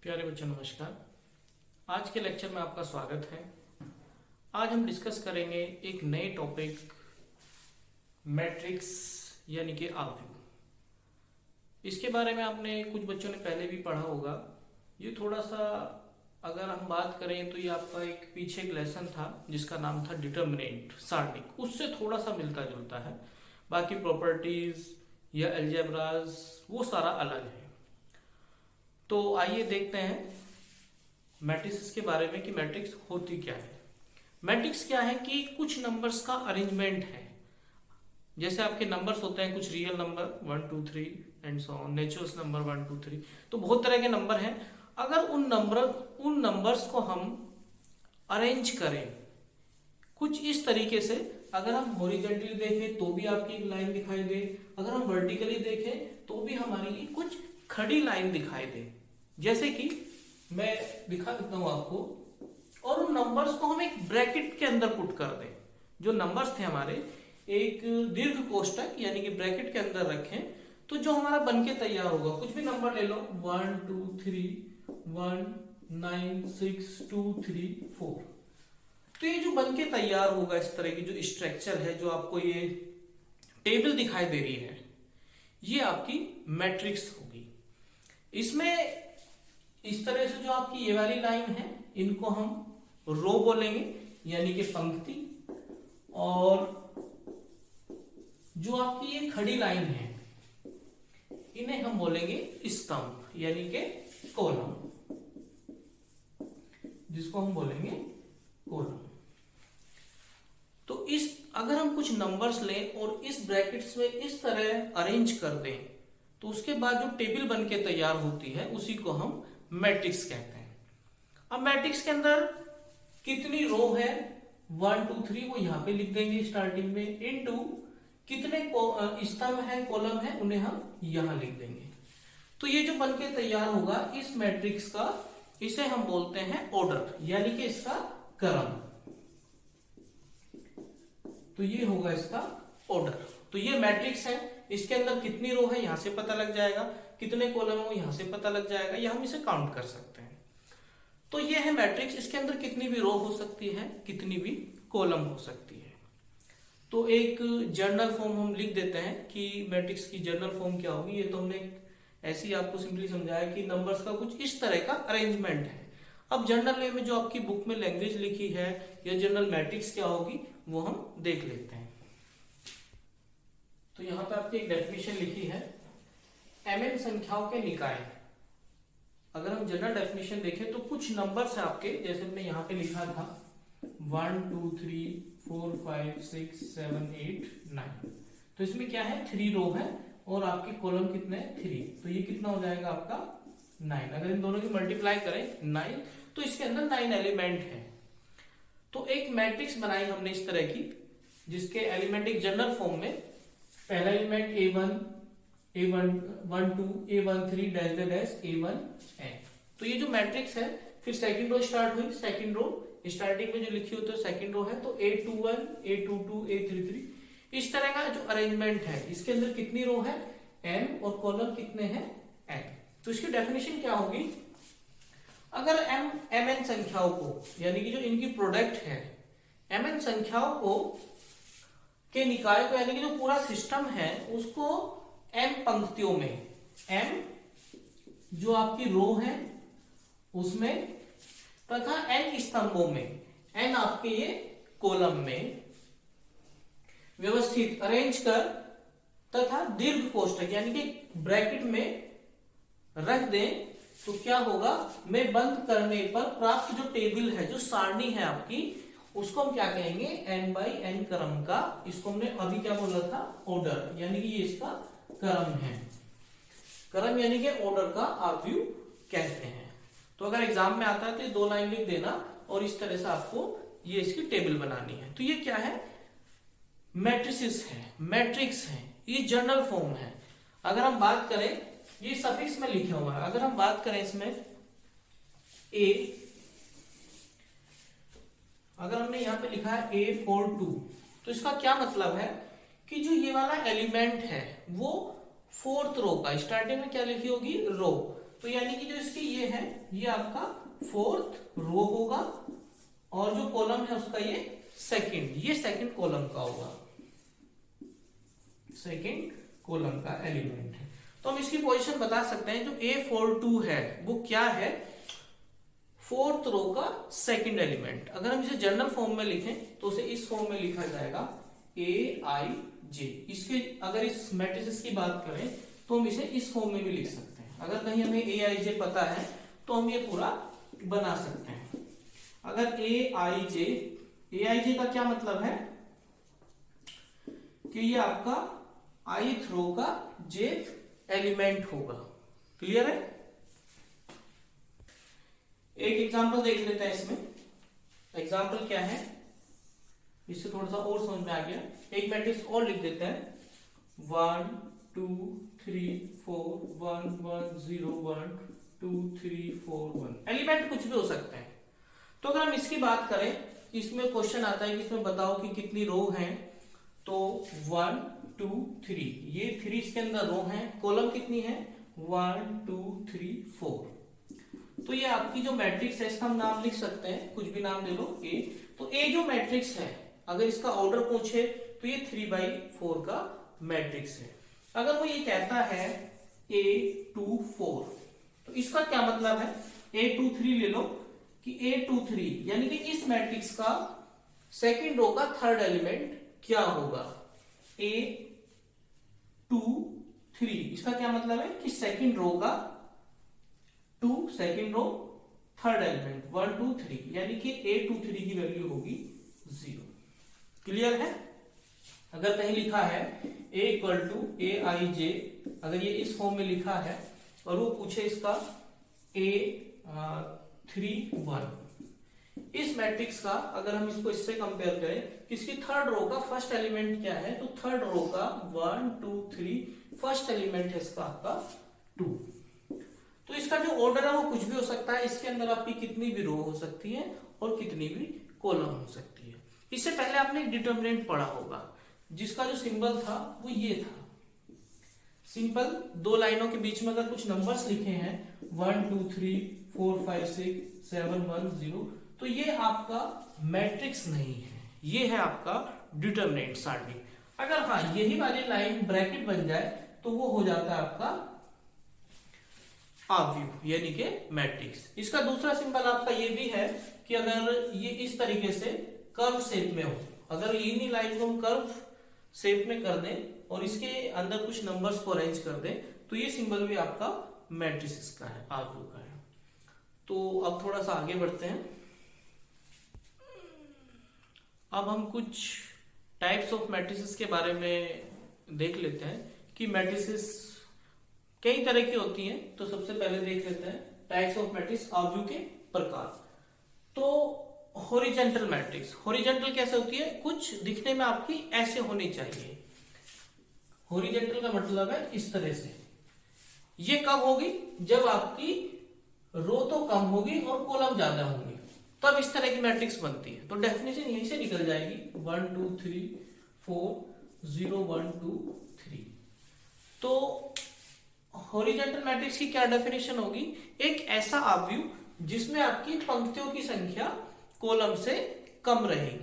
प्यारे बच्चों नमस्कार। आज के लेक्चर में आपका स्वागत है। आज हम डिस्कस करेंगे एक नए टॉपिक मैट्रिक्स यानी कि आव्यूह। इसके बारे में आपने कुछ बच्चों ने पहले भी पढ़ा होगा। ये थोड़ा सा अगर हम बात करें तो ये आपका एक पीछे एक लेसन था जिसका नाम था डिटर्मिनेंट सारणिक, उससे थोड़ा सा मिलता जुलता है। बाकी प्रॉपर्टीज या अलजेब्राज वो सारा अलग है। तो आइए देखते हैं मैट्रिक्स के बारे में कि मैट्रिक्स होती क्या है। मैट्रिक्स क्या है कि कुछ नंबर्स का अरेंजमेंट है। जैसे आपके नंबर्स होते हैं कुछ real number 1 2 3 and so on, natural number 1 2 3, तो बहुत तरह के नंबर हैं। अगर उन नंबर्स को हम अरेंज करें कुछ इस तरीके से, अगर हम हॉरिजॉन्टली देखें तो भी आपकी एक लाइन दिखाई दे, अगर हम वर्टिकली देखें तो भी हमारी कुछ खड़ी लाइन दिखाई दे। जैसे कि मैं दिखा देता हूं आपको, और उन नंबर्स को हम एक ब्रैकेट के अंदर पुट कर दें। जो नंबर्स थे हमारे एक दीर्घ कोष्टक यानी कि ब्रैकेट के अंदर रखें, तो जो हमारा बनके तैयार होगा, कुछ भी नंबर ले लो 1 2 3 1 9 6 2 3 4, तो ये जो बनके तैयार होगा इस तरह की जो स्ट्रक्चर है, जो आपको ये टेबल दिखाई दे रही है, ये आपकी मैट्रिक्स होगी। इसमें इस तरह से जो आपकी ये वाली लाइन है इनको हम रो बोलेंगे यानी कि पंक्ति, और जो आपकी ये खड़ी लाइन है इन्हें हम बोलेंगे स्तंभ यानी कि कॉलम, जिसको हम बोलेंगे कॉलम। तो इस अगर हम कुछ नंबर्स लें और इस ब्रैकेट्स में इस तरह अरेंज कर दें तो उसके बाद जो टेबल बनके तैयार होती है उसी को हम मैट्रिक्स कहते हैं। अब मैट्रिक्स के अंदर कितनी रो है 1 2 3 वो यहां पे लिख देंगे स्टार्टिंग में, इनटू कितने स्तंभ है कॉलम है उन्हें हम यहां लिख देंगे। तो ये जो बनके तैयार होगा इस मैट्रिक्स का, इसे हम बोलते हैं ऑर्डर यानी कि इसका क्रम। तो ये होगा इसका ऑर्डर। तो ये मैट्रिक्स है, इसके अंदर कितनी रो है यहां से पता लग जाएगा, कितने कॉलम है यहां से पता लग जाएगा, या हम इसे काउंट कर सकते हैं। तो ये है मैट्रिक्स। इसके अंदर कितनी भी रो हो सकती है, कितनी भी कॉलम हो सकती है। तो एक जनरल फॉर्म हम लिख देते हैं कि मैट्रिक्स की जनरल फॉर्म क्या होगी। ये तो हमने ऐसे ही आपको सिंपली समझाया कि नंबर्स का कुछ इस तरह का अरेंजमेंट है। अब जनरल वे में जो आपकी बुक में लैंग्वेज लिखी है या जनरल मैट्रिक्स क्या होगी वो हम देख लेते हैं। तो यहां पे आपकी एक डेफिनेशन लिखी है, mn संख्याओं के निकाय। अगर हम जनरल डेफिनेशन देखें तो कुछ नंबर्स है आपके, जैसे हमने यहां पे लिखा था 1 2 3 4 5 6 7 8 9, तो इसमें क्या है 3 रो है और आपके कॉलम कितने हैं 3, तो ये कितना हो जाएगा आपका 9। अगर इन दोनों की मल्टीप्लाई करें 9, तो इसके अंदर 9 एलिमेंट है। तो एक मैट्रिक्स बनाई हमने इस तरह की, जिसके एलिमेंट एक जनरल फॉर्म में पहला element A1 A1 1 2 A1 3 dash dash A1 है। तो ये जो मैट्रिक्स है, फिर सेकंड रो स्टार्ट हुई, सेकंड रो स्टार्टिंग में जो लिखी होती है सेकंड रो है, तो A21 A22 A33, इस तरह का जो अरेंजमेंट है। इसके अंदर कितनी रो है n और कॉलम कितने हैं n। तो इसकी डेफिनेशन क्या होगी, अगर mn संख्याओं को यानी कि जो इनकी प्रोडक्ट है mn संख्याओं को के निकाय को यानी कि जो पूरा सिस्टम है उसको m पंक्तियों में, m जो आपकी रो है उसमें, तथा n स्तंभों में, n आपके ये कॉलम में व्यवस्थित अरेंज कर तथा दीर्घ कोष्ठक यानी कि ब्रैकेट में रख दें, तो क्या होगा, मैं बंद करने पर प्राप्त जो टेबल है, जो सारणी है आपकी, उसको हम क्या कहेंगे n बाई n क्रम का। इसको हमने अभी क्या बोला था ऑर्डर, यानी कि ये इसका क्रम है। क्रम यानी कि ऑर्डर का आव्यूह कहते हैं। तो अगर एग्जाम में आता है तो ये 2 लाइन लिख देना और इस तरह से आपको ये इसकी टेबल बनानी है। तो ये क्या है, मैट्रिसेस है, मैट्रिक्स है, ये जनरल फॉर्म है। अगर हम बात करें, ये सफिक्स में लिखा हुआ है, अगर हम बात करें इसमें A, अगर हमने यहां पे लिखा है A42, तो इसका क्या मतलब है कि जो ये वाला एलिमेंट है वो 4th रो का, स्टार्टिंग में क्या लिखी होगी रो, तो यानी कि जो इसकी ये है, ये आपका फोर्थ रो होगा, और जो कॉलम है उसका ये सेकंड कॉलम का होगा, सेकंड कॉलम का एलिमेंट है। तो हम इसकी पोजीशन बता सकते हैं, जो A42 है वो क्या है, फोर्थ रो का सेकंड एलिमेंट। अगर हम इसे जनरल फॉर्म में लिखें तो उसे इस फॉर्म में लिखा जाएगा AIJ। इसके अगर इस मैट्रिसेस की बात करें तो हम इसे इस फॉर्म में भी लिख सकते हैं। अगर कहीं हमें AIJ पता है तो हम ये पूरा बना सकते हैं। अगर AIJ का क्या मतलब है कि ये आपका ith रो का jth एलिमेंट होगा। क्लियर है? एक एग्जांपल देख लेते हैं इसमें। एग्जांपल क्या है, इससे थोड़ा सा और समझ में आ गया। एक मैट्रिक्स और लिख देते हैं, 1 2 3 4 1 1 0 1 2 3 4 1। एलिमेंट कुछ भी हो सकते हैं। तो अगर हम इसकी बात करें, इसमें क्वेश्चन आता है कि इसमें बताओ कि कितनी रो हैं, तो 1 2 3, ये 3 इसके अंदर रो हैं। कॉलम कितनी है, 1 2 3 4। तो ये आपकी जो मैट्रिक्स है, इसका हम नाम लिख सकते हैं, कुछ भी नाम दे लो, A। तो A जो मैट्रिक्स है, अगर इसका ऑर्डर पूछे तो ये 3/4 का मैट्रिक्स है। अगर वो ये कहता है A24, तो इसका क्या मतलब है, A23 ले लो कि A23 यानी कि इस मैट्रिक्स का सेकंड रो का थर्ड एलिमेंट क्या होगा, A23। इसका क्या मतलब है कि सेकंड रो का सेकंड रो थर्ड एलिमेंट 1 2 3, यानी कि A23 की वैल्यू होगी 0। क्लियर है? अगर कहीं लिखा है A = AIJ, अगर ये इस फॉर्म में लिखा है और वो पूछे इसका A31, इस मैट्रिक्स का अगर हम इसको इससे कंपेयर करें, इसकी थर्ड रो का फर्स्ट एलिमेंट क्या है, तो थर्ड रो का 1 2 3 फर्स्ट एलिमेंट है इसका आपका 2। तो इसका जो ऑर्डर है वो कुछ भी हो सकता है। इसके अंदर आपकी कितनी भी रो हो सकती है और कितनी भी कॉलम हो सकती है। इससे पहले आपने एक डिटरमिनेंट पढ़ा होगा, जिसका जो सिंबल था वो ये था। सिंपल दो लाइनों के बीच में अगर कुछ नंबर्स लिखे हैं 1 2 3 4 5 6 7 1 0, तो ये आपका मैट्रिक्स नहीं है, ये है आपका डिटरमिनेंट सारणी। अगर हाँ यही वाली लाइन ब्रैकेट बन जाए तो वो हो जाता है आपका आव्यूह यानी कि मैट्रिक्स। इसका दूसरा सिंबल आपका ये भी है कि अगर ये इस तरीके से कर्व शेप में हो, अगर इन्हीं लाइन को हम कर्व शेप में कर दें और इसके अंदर कुछ नंबर्स को अरेंज कर दें, तो ये सिंबल भी आपका मैट्रिक्स का है, आव्यूह का है। तो अब थोड़ा सा आगे बढ़ते हैं। अब हम कुछ टाइप्स ऑफ मैट्रिसेस के बारे में देख लेते हैं कि मैट्रिसेस कई तरह की होती हैं। तो सबसे पहले देख लेते हैं टाइप्स ऑफ मैट्रिक्स, आव्यूह के प्रकार। तो हॉरिजॉन्टल मैट्रिक्स, हॉरिजॉन्टल कैसे होती है, कुछ दिखने में आपकी ऐसे होनी चाहिए। हॉरिजॉन्टल का मतलब है इस तरह से। ये कब होगी, जब आपकी रो तो कम होगी और कॉलम ज्यादा होंगे, तब इस तरह की मैट्रिक्स बनती है। तो डेफिनेशन यहीं से निकल जाएगी 1 2 3 4 0 1 2 3। तो हॉरिजॉन्टल मैट्रिक्स की क्या डेफिनेशन होगी, एक ऐसा आव्यूह जिसमें आपकी पंक्तियों की संख्या कॉलम से कम रहेगी।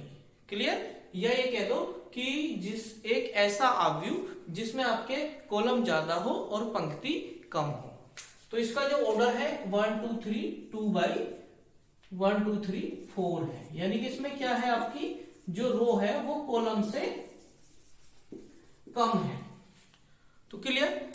क्लियर? या ये कह दो कि एक ऐसा आव्यूह जिसमें आपके कॉलम ज्यादा हो और पंक्ति कम हो। तो इसका जो ऑर्डर है 1 2 3 2/1 2 3 4 है, यानी कि इसमें क्या है, आपकी जो रो है वो कॉलम से कम है। तो क्लियर?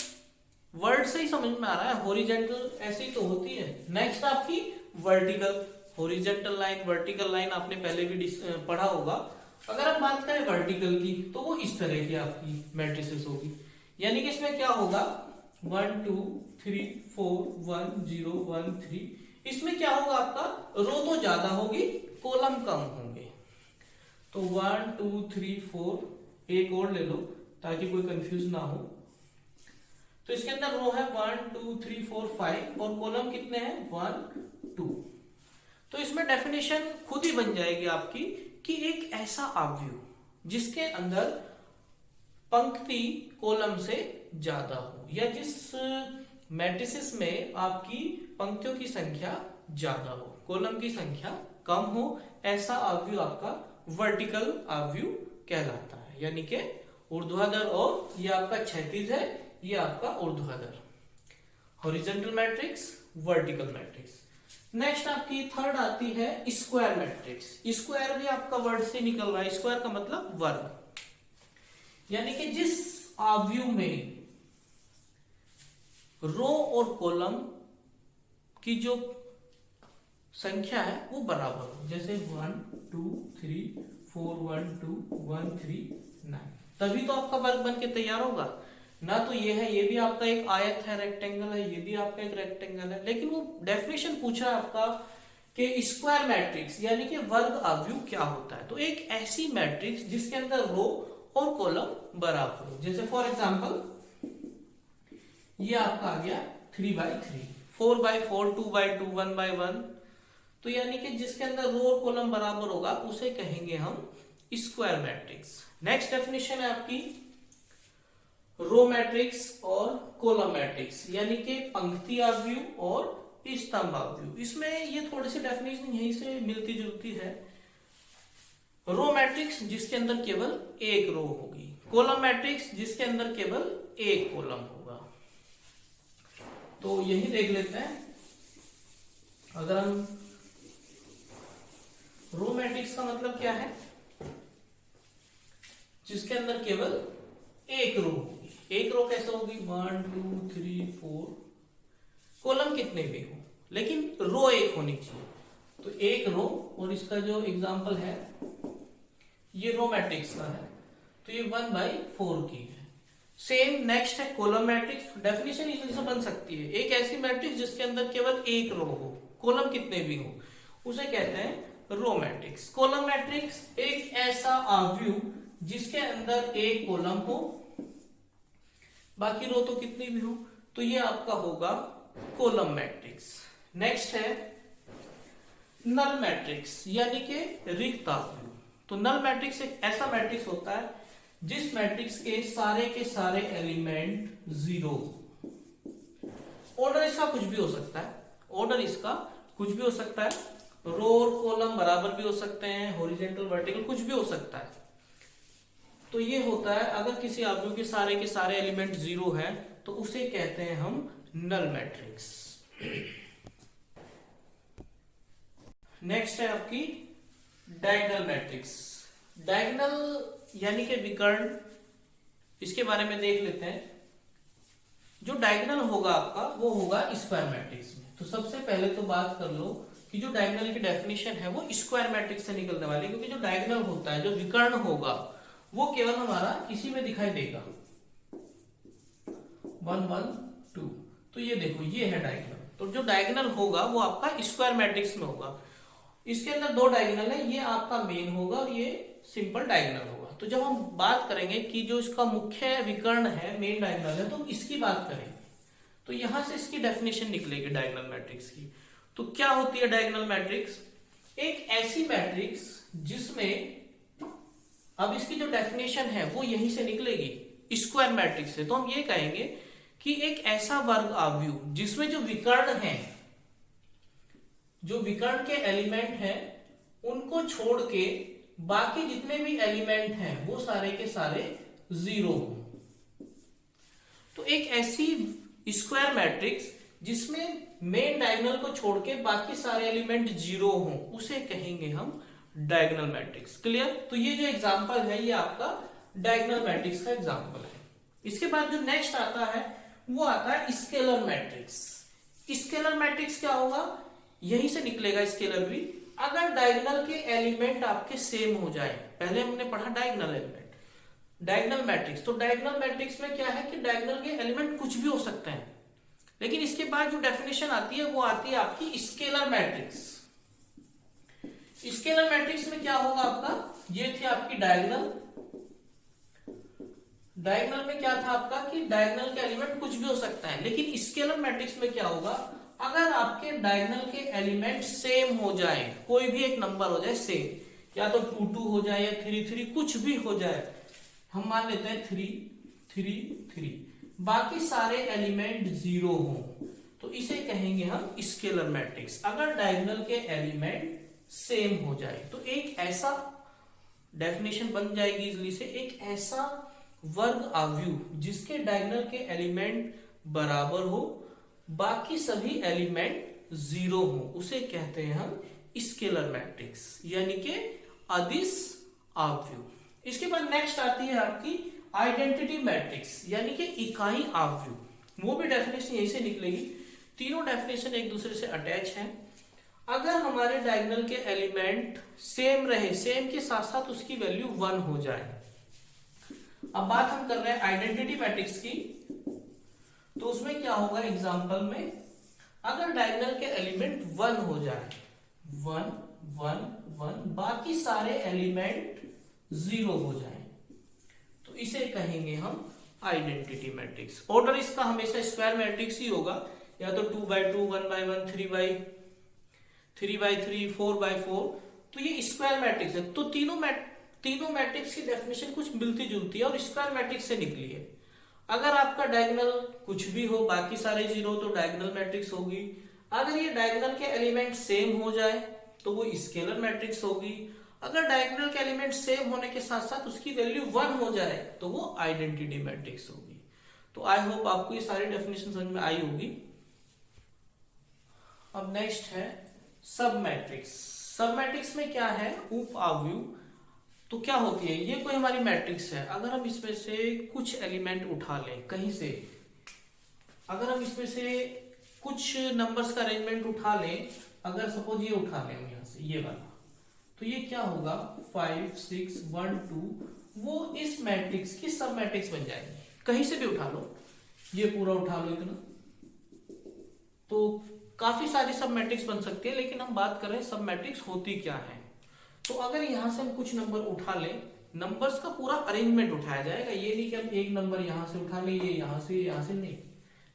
वर्ड से ही समझ में आ रहा है, हॉरिजॉन्टल ऐसी तो होती है। नेक्स्ट आपकी vertical, horizontal line vertical line आपने पहले भी पढ़ा होगा। अगर हम बात करें वर्टिकल की, तो वो इस तरह की आपकी मैट्रिसेस होगी, यानी कि इसमें क्या होगा 1 2 3 4 1 0 1 3। इसमें क्या होगा, आपका रो तो ज्यादा होगी, कॉलम कम होंगे। तो 1 2 3 4, एक और ले लो ताकि कोई कंफ्यूज ना हो। तो इसके अंदर रो है 1 2 3 4 5 और कॉलम कितने हैं 1 2। तो इसमें डेफिनेशन खुद ही बन जाएगी आपकी कि एक ऐसा आव्यूह जिसके अंदर पंक्ति कॉलम से ज्यादा हो, या जिस मैट्रिसेस में आपकी पंक्तियों की संख्या ज्यादा हो, कॉलम की संख्या कम हो, ऐसा आव्यूह आपका वर्टिकल आव्यूह कहलाता है, यानी कि ऊर्ध्वाधर, और ये आपका क्षैतिज है, ये आपका ऊर्ध्वाधर। Horizontal matrix, vertical matrix. Next आपकी थर्ड आती है स्क्वायर मैट्रिक्स। स्क्वायर भी आपका वर्ड से निकल रहा है, स्क्वायर का मतलब वर्ग, यानी कि जिस आव्यूह में रो और कॉलम की जो संख्या है वो बराबर हो, जैसे 1 2 3 4 1 2 1 3 9, तभी तो आपका वर्ग बन के तैयार होगा ना। तो ये है, ये भी आपका एक आयत है, रेक्टेंगल है, ये भी आपका एक रेक्टेंगल है, लेकिन वो डेफिनेशन पूछा है आपका कि स्क्वायर मैट्रिक्स यानी कि वर्ग आव्यूह क्या होता है। तो एक ऐसी मैट्रिक्स जिसके अंदर रो और कॉलम बराबर हो, जैसे फॉर एग्जांपल ये आपका आ गया 3/3, 4/4, 2/2, 1/1, तो यानी कि जिसके अंदर रो और कॉलम बराबर होगा उसे कहेंगे हम स्क्वायर मैट्रिक्स। नेक्स्ट डेफिनेशन है आपकी रो मैट्रिक्स और कॉलम मैट्रिक्स, यानी कि पंक्ति आव्यूह और स्तंभ आव्यूह। इसमें ये थोड़ी सी डेफिनेशन यहीं से मिलती जुलती है। रो मैट्रिक्स जिसके अंदर केवल एक रो होगी, कॉलम मैट्रिक्स जिसके अंदर केवल एक कॉलम होगा। तो यही देख लेते हैं। अगर हम रो मैट्रिक्स का मतलब क्या है, जिसके अंदर केवल एक रो होगी। एक रो कैसे होगी, 1 2 3 4, कॉलम कितने भी हो लेकिन रो एक होनी चाहिए। तो एक रो, और इसका जो एग्जांपल है ये रो मैट्रिक्स का है, तो ये 1/4 की है। सेम नेक्स्ट है कॉलम मैट्रिक्स। डेफिनेशन इसी से बन सकती है, एक ऐसी मैट्रिक्स जिसके अंदर केवल एक रो हो, कॉलम कितने भी हो, उसे कहते हैं रो मैट्रिक्स। कॉलम मैट्रिक्स एक ऐसा आव्यूह जिसके अंदर एक कॉलम हो, बाकी रो तो कितनी भी हो, तो ये आपका होगा कॉलम मैट्रिक्स। नेक्स्ट है नल मैट्रिक्स, यानी कि रिक्त आव्यूह। तो नल मैट्रिक्स एक ऐसा मैट्रिक्स होता है जिस मैट्रिक्स के सारे एलिमेंट जीरो। ऑर्डर इसका कुछ भी हो सकता है, ऑर्डर इसका कुछ भी हो सकता है, रो और कॉलम बराबर भी हो सकते हैं, हॉरिजॉन्टल वर्टिकल कुछ भी हो सकता है। तो ये होता है अगर किसी आव्यूह के सारे एलिमेंट जीरो है तो उसे कहते हैं हम नल मैट्रिक्स। नेक्स्ट है आपकी डायगोनल मैट्रिक्स। डायगोनल यानी कि विकर्ण, इसके बारे में देख लेते हैं। जो डायगोनल होगा आपका वो होगा स्क्वायर मैट्रिक्स में। तो सबसे पहले तो बात कर लो कि जो डायगोनल की डेफिनेशन है वो स्क्वायर मैट्रिक्स से निकलने वाली है, क्योंकि जो डायगोनल होता है, जो विकर्ण होगा, वो केवल हमारा इसी में दिखाई देगा 1 1 2। तो ये देखो, ये है डायगोनल। तो जो डायगोनल होगा वो आपका स्क्वायर मैट्रिक्स में होगा। इसके अंदर दो डायगोनल है, ये आपका मेन होगा और ये सिंपल डायगोनल होगा। तो जब हम बात करेंगे कि जो इसका मुख्य विकर्ण है, मेन डायगोनल है, तो इसकी बात करेंगे तो यहां से इसकी डेफिनेशन निकलेगी डायगोनल मैट्रिक्स की। तो क्या होती है डायगोनल मैट्रिक्स? एक ऐसी मैट्रिक्स जिसमें, अब इसकी जो डेफिनेशन है वो यहीं से निकलेगी स्क्वायर मैट्रिक्स से। तो हम ये कहेंगे कि एक ऐसा वर्ग आव्यूह जिसमें जो विकर्ण है, जो विकर्ण के एलिमेंट हैं उनको छोड़ के बाकी जितने भी एलिमेंट हैं वो सारे के सारे जीरो हो। तो एक ऐसी स्क्वायर मैट्रिक्स जिसमें मेन डायगोनल को छोड़ के बाकी सारे एलिमेंट जीरो हो, उसे कहेंगे हम डायगोनल मैट्रिक्स। क्लियर? तो ये जो एग्जांपल है ये आपका डायगोनल मैट्रिक्स का एग्जांपल है। इसके बाद जो नेक्स्ट आता है वो आता है स्केलर मैट्रिक्स। स्केलर मैट्रिक्स क्या होगा? यहीं से निकलेगा स्केलर भी। अगर डायगोनल के एलिमेंट आपके सेम हो जाए, पहले हमने पढ़ा डायगोनल एलिमेंट, डायगोनल मैट्रिक्स। तो डायगोनल मैट्रिक्स में क्या है कि डायगोनल के एलिमेंट कुछ भी हो सकते हैं, लेकिन इसके बाद जो डेफिनेशन आती है वो आती है आपकी स्केलर मैट्रिक्स। स्केलर मैट्रिक्स में क्या होगा आपका, ये थी आपकी डायगोनल। डायगोनल में क्या था आपका कि डायगोनल के एलिमेंट कुछ भी हो सकता है, लेकिन स्केलर मैट्रिक्स में क्या होगा, अगर आपके डायगोनल के एलिमेंट सेम हो जाए, कोई भी एक नंबर हो जाए सेम, या तो 2 2 हो जाए या 3 3, कुछ भी हो जाए, हम मान लेते हैं 3 3 3, बाकी सारे एलिमेंट जीरो हो तो इसे कहेंगे हम स्केलर मैट्रिक्स। अगर डायगोनल के एलिमेंट सेम हो जाए तो एक ऐसा डेफिनेशन बन जाएगी इजली से, एक ऐसा वर्ग आव्यूह जिसके डायगोनल के एलिमेंट बराबर हो, बाकी सभी एलिमेंट जीरो हो, उसे कहते हैं हम स्केलर मैट्रिक्स यानी कि अदिश आव्यूह। इसके बाद नेक्स्ट आती है आपकी आइडेंटिटी मैट्रिक्स यानी कि इकाई आव्यूह। वो भी डेफिनेशन यहीं से निकलेगी, तीनों डेफिनेशन एक दूसरे से अटैच हैं। अगर हमारे डायगोनल के एलिमेंट सेम रहे, सेम के साथ साथ उसकी वैल्यू 1 हो जाए। अब बात हम कर रहे हैं आइडेंटिटी मैट्रिक्स की, तो उसमें क्या होगा एग्जांपल में, अगर डायगोनल के एलिमेंट 1 हो जाए, 1 1 1, बाकी सारे एलिमेंट 0 हो जाए, तो इसे कहेंगे हम आइडेंटिटी मैट्रिक्स। ऑर्डर इसका हमेशा स्क्वायर मैट्रिक्स ही होगा, या तो 2x2, 1x1, 3x3, 4x4, तो ये स्क्वायर मैट्रिक्स है। तो तीनों मैट्रिक्स की डेफिनेशन कुछ मिलती जुलती है और स्क्वायर मैट्रिक्स से निकली है। अगर आपका डायगोनल कुछ भी हो, बाकी सारे जीरो, तो डायगोनल मैट्रिक्स होगी। अगर ये डायगोनल के एलिमेंट सेम हो जाए तो वो स्केलर मैट्रिक्स होगी। अगर डायगोनल के एलिमेंट सेम होने के साथ साथ उसकी वैल्यू 1 हो जाए तो वो आइडेंटिटी मैट्रिक्स होगी। तो आई होप आपको ये सारी डेफिनेशन समझ में आई होगी। अब नेक्स्ट है सब मैट्रिक्स। सब मैट्रिक्स में क्या है, उप आव्यूह। तो क्या होती है, ये कोई हमारी मैट्रिक्स है, अगर हम इसमें से कुछ एलिमेंट उठा लें कहीं से, अगर हम इसमें से कुछ नंबर्स का अरेंजमेंट उठा लें, अगर सपोज ये उठा लें यहां से, ये वाला, तो ये क्या होगा 5 6 1 2, वो इस मैट्रिक्स की सब मैट्रिक्स बन जाएगी। कहीं से भी उठा लो, ये पूरा उठा लो इतना, तो काफी सारी सब मैट्रिक्स बन सकती है। लेकिन हम बात कर रहे हैं सब मैट्रिक्स होती क्या है। तो अगर यहां से हम कुछ नंबर उठा लें, नंबर्स का पूरा अरेंजमेंट उठाया जाएगा, ये नहीं कि हम एक नंबर यहां से उठा लें, ये यहां से नहीं,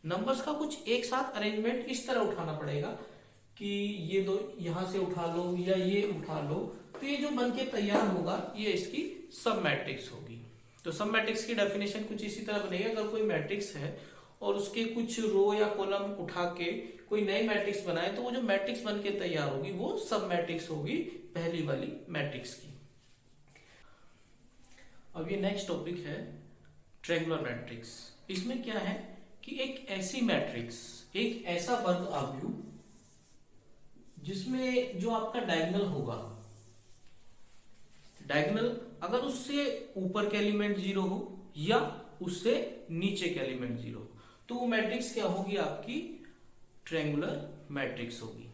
नंबर्स का कुछ एक साथ अरेंजमेंट इस तरह उठाना पड़ेगा कि ये दो यहां से उठा लो या ये उठा लो, तो ये जो बनके तैयार होगा ये इसकी सब मैट्रिक्स होगी। तो सब मैट्रिक्स की डेफिनेशन कुछ इसी तरह बनेगी, अगर कोई मैट्रिक्स है और उसके कुछ रो या कॉलम उठा के कोई नई मैट्रिक्स बनाए, तो वो जो मैट्रिक्स बनके तैयार होगी वो सब मैट्रिक्स होगी, पहली वाली मैट्रिक्स की। अब ये नेक्स्ट टॉपिक है ट्रायंगुलर मैट्रिक्स। इसमें क्या है कि एक ऐसी मैट्रिक्स, एक ऐसा वर्ग आव्यूह जिसमें जो आपका डायगोनल होगा, डायगोनल अगर उससे ऊपर के एलिमेंट 0 हो या उससे नीचे के एलिमेंट 0 हो, तो वो मैट्रिक्स क्या होगी, आपकी ट्रायंगुलर मैट्रिक्स होगी।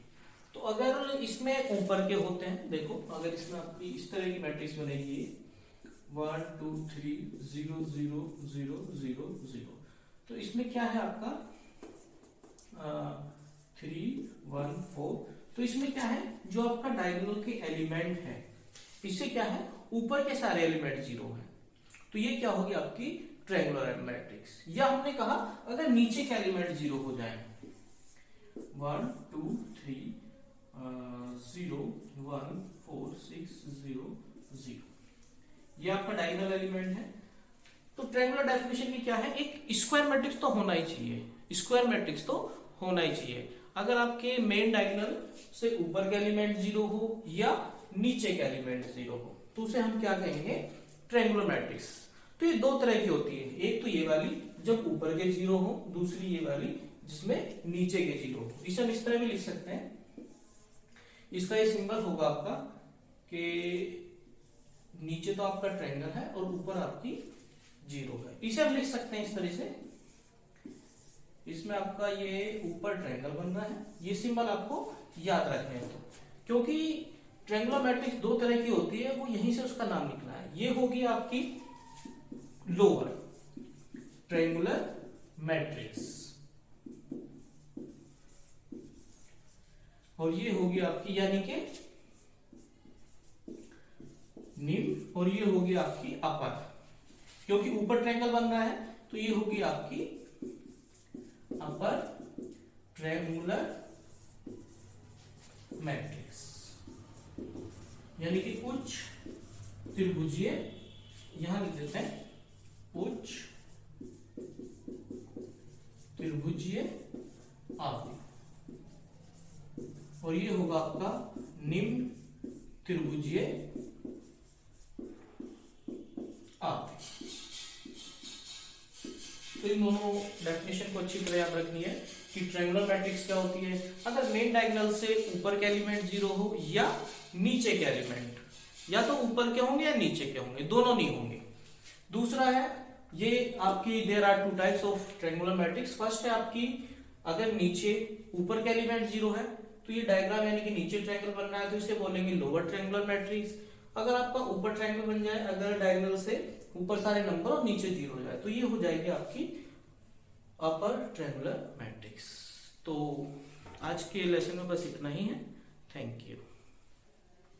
तो अगर इसमें ऊपर के होते हैं, देखो अगर इसमें आपकी इस तरह की मैट्रिक्स बनेगी 1 2 3 0 0 0 0 0, तो इसमें क्या है आपका 3 1 4, तो इसमें क्या है, जो आपका डायगोनल के एलिमेंट है, इससे क्या है, ऊपर के सारे एलिमेंट 0 है, तो ये क्या होगी आपकी ट्रायंगुलर मैट्रिक्स। या हमने कहा अगर नीचे के एलिमेंट 0 हो जाए, 1 2 3 0 1 4 6 0 0, ये आपका डायगोनल एलिमेंट है। तो ट्रायंगुलर डेफिनेशन की क्या है, एक स्क्वायर मैट्रिक्स तो होना ही चाहिए, स्क्वायर मैट्रिक्स तो होना ही चाहिए। अगर आपके मेन डायगोनल से ऊपर के एलिमेंट 0 हो या नीचे के एलिमेंट 0 हो, तो उसे हम क्या कहेंगे, ट्रायंगुलर मैट्रिक्स। तो ये दो तरह की होती है, एक तो ये वाली जब ऊपर के 0 हो, दूसरी ये वाली जिसमें नीचे के 0 हो। इसे हम इस तरह भी लिख सकते हैं, इसका ये सिंबल होगा आपका कि नीचे तो आपका ट्रायंगल है और ऊपर आपकी 0 है। इसे हम लिख सकते हैं इस तरह से, इसमें आपका ये ऊपर ट्रायंगल बन रहा है, ये सिंबल आपको याद रखना है। तो क्योंकि ट्रायंगुलर मैट्रिक्स दो तरह की होती है, वो यहीं से उसका नाम निकला है। ये होगी आपकी लोअर ट्रायंगुलर मैट्रिक्स और ये होगी आपकी यानी कि निम्न, और ये होगी आपकी अपर, क्योंकि ऊपर ट्रायंगल बन रहा है, तो ये होगी आपकी अपर ट्रायंगुलर मैट्रिक्स, यानी कि उच्च त्रिभुजीय, यहां लिख देते हैं उच्च और ये होगा आपका निम्न त्रिभुजीय आकृति। तो इन दोनों डेफिनेशन को अच्छी तरह याद रखनी है कि ट्रायंगुलर मैट्रिक्स क्या होती है। अगर मेन डायगोनल से ऊपर के एलिमेंट 0 हो या नीचे के एलिमेंट, या तो ऊपर के होंगे या नीचे के होंगे, दोनों नहीं होंगे। दूसरा है ये आपकी there are two types of triangular matrix. First है आपकी अगर नीचे ऊपर के एलिमेंट 0 है तो ये डायग्राम यानी कि नीचे ट्रायंगल बन रहा है तो इसे बोलेंगे लोअर ट्रायंगुलर मैट्रिक्स। अगर आपका ऊपर ट्रायंगल बन जाए, अगर डायगोनल से ऊपर सारे नंबर और नीचे 0 हो जाए, तो ये हो जाएगी आपकी अपर ट्रायंगुलर मैट्रिक्स। तो आज के लेसन में बस इतना ही है। Thank you.